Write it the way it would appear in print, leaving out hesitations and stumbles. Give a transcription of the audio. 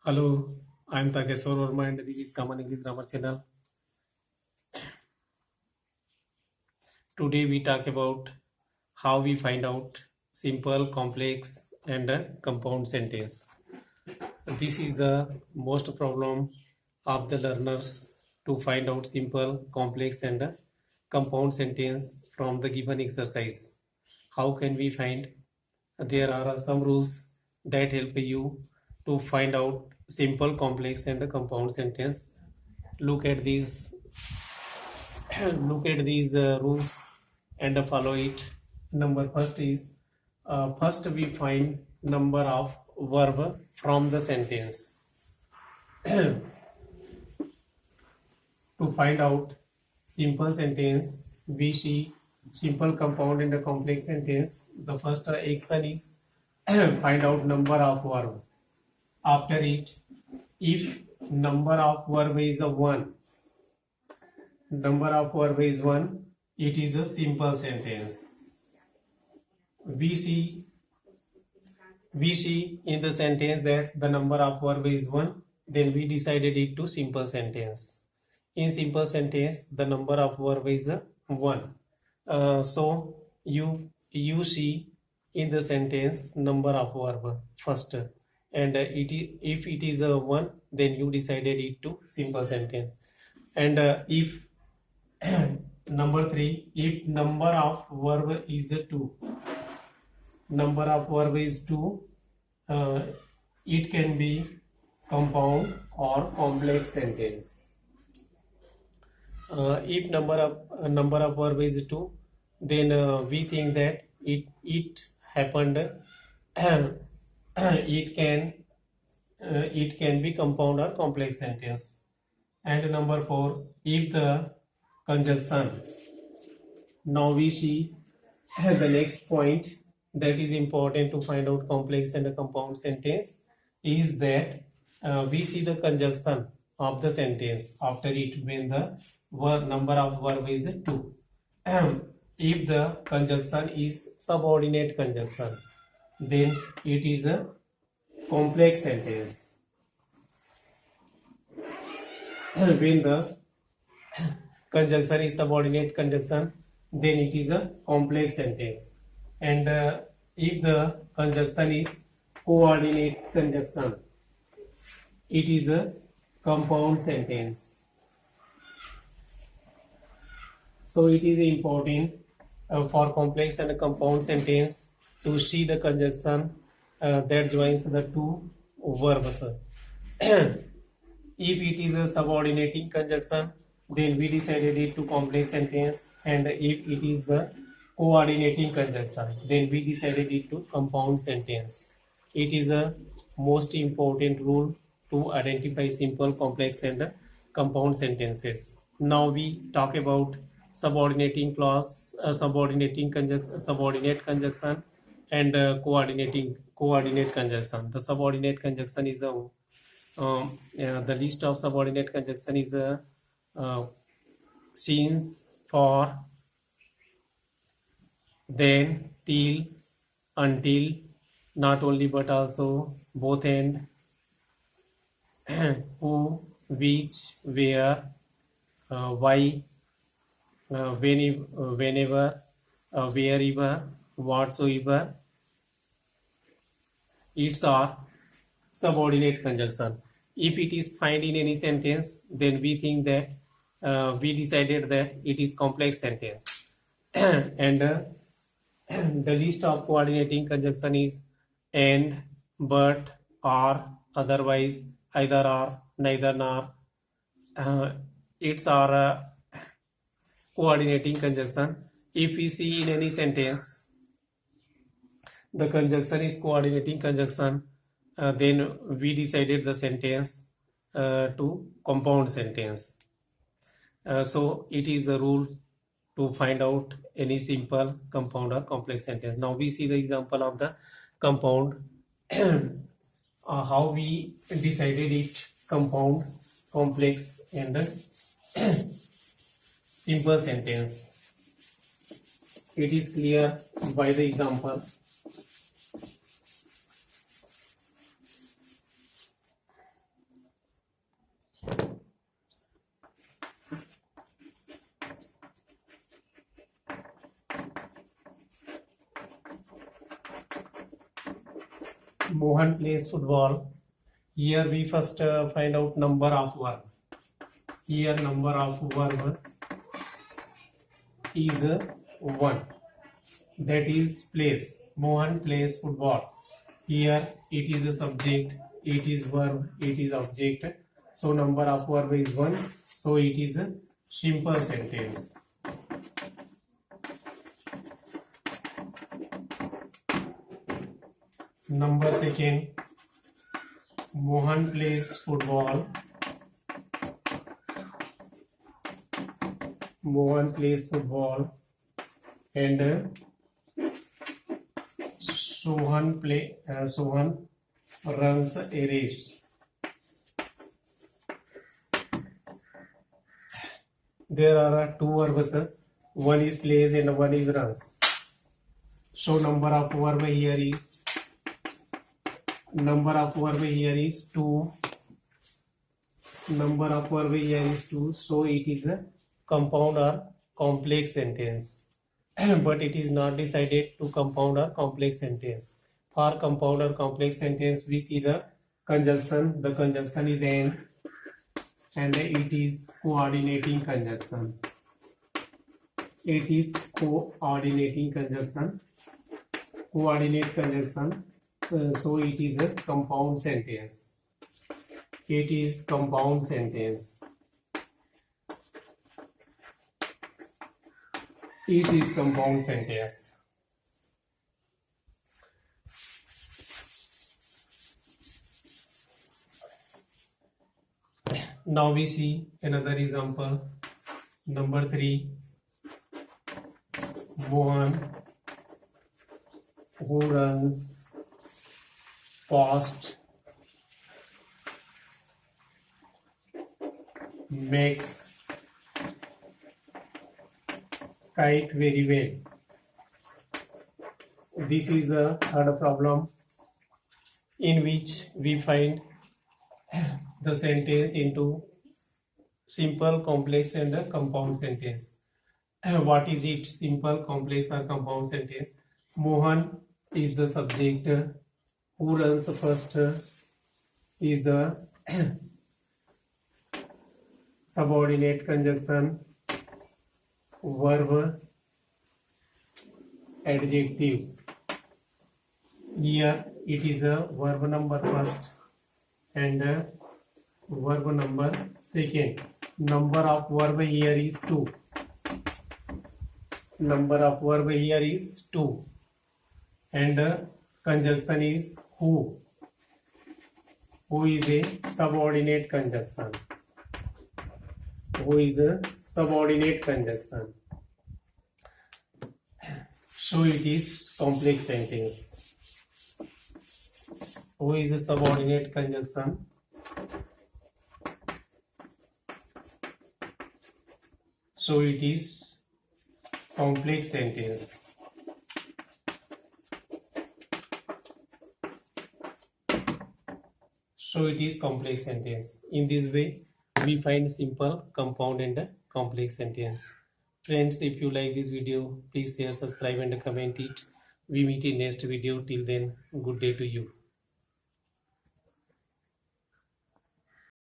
Hello, I'm Takeshwar Verma and this is Common English Grammar channel. Today we talk about how we find out simple, complex and compound sentence. This is the most problem of the learners to find out simple, complex and compound sentence from the given exercise. How can we find? There are some rules that help you to find out simple, complex and compound sentence. Look at these look at these rules and follow it. Number first is first we find number of verb from the sentence. To find out simple sentence, we see simple, compound and a complex sentence. The first action is find out number of verb. After it, if number of verb is a 1, number of verb is 1, it is a simple sentence. We see in the sentence that the number of verb is 1, then we decided it to simple sentence. In simple sentence, the number of verb is 1. So you see in the sentence number of verb first, and if it is a 1, then you decided it to simple sentence. And if number 3, if number of verb is 2, number of verb is 2, it can be compound or complex sentence. If number of verb is 2, then we think that it happened. It can be compound or complex sentence. And number 4, if the conjunction. Now we see the next point that is important to find out complex and a compound sentence is that we see the conjunction of the sentence after it when the number of verb is 2. If the conjunction is subordinate conjunction, then it is a complex sentence. When the conjunction is subordinate conjunction, then it is a complex sentence. And if the conjunction is coordinate conjunction, it is a compound sentence. So it is important for complex and compound sentence to see the conjunction that joins the two verbs. If it is a subordinating conjunction, then we decided it to complex sentence, and if it is the coordinating conjunction, then we decided it to compound sentence. It is a most important rule to identify simple, complex and compound sentences. Now we talk about subordinating clause, subordinate conjunction and coordinate conjunction. The subordinate conjunction is the list of subordinate conjunction is since, for, then, till, until, not only but also, both and, who, which, where, why, whenever, wherever, whatsoever. It's our subordinate conjunction. If it is found in any sentence, then we think that we decided that it is complex sentence. And the list of coordinating conjunction is and, but, or, otherwise, either or, neither nor. It's our coordinating conjunction. If we see in any sentence the conjunction is coordinating conjunction, then we decided the sentence to compound sentence. So it is the rule to find out any simple, compound or complex sentence. Now we see the example of the compound. How we decided it compound, complex and simple sentence. It is clear by the example. Mohan plays football. Here we first find out number of verb. Here number of verb is 1. That is plays. Mohan plays football. Here it is a subject, it is verb, it is object. So number of verb is 1. So it is a simple sentence. Number second, Mohan plays football. Mohan plays football and Sohan runs a race. There are two verbs. One is plays and one is runs. So number of verb here is 2. Number of verb here is 2. So it is a compound or complex sentence. But it is not decided to compound or complex sentence. For compound or complex sentence, we see the conjunction. The conjunction is and it is coordinating conjunction. It is coordinating conjunction. Coordinate conjunction. So it is a compound sentence. It is compound sentence. It is compound sentence. Now we see another example. Number 3. Mohan, who runs fast, makes kite very well. This is the third problem in which we find the sentence into simple, complex and a compound sentence. What is it? Simple, complex or compound sentence? Mohan is the subject. Who runs first is the subordinate conjunction. Verb, adjective. Here it is a verb number first and a verb number second. Number of verb here is 2. Number of verb here is 2 and conjunction is who. Who is a subordinate conjunction. Who is a subordinate conjunction. So it is complex sentence. Who is a subordinate conjunction. So it is complex sentence. So it is complex sentence. In this way, we find simple, compound and complex sentence. Friends, if you like this video, please share, subscribe and comment it. We meet in next video. Till then, good day to you.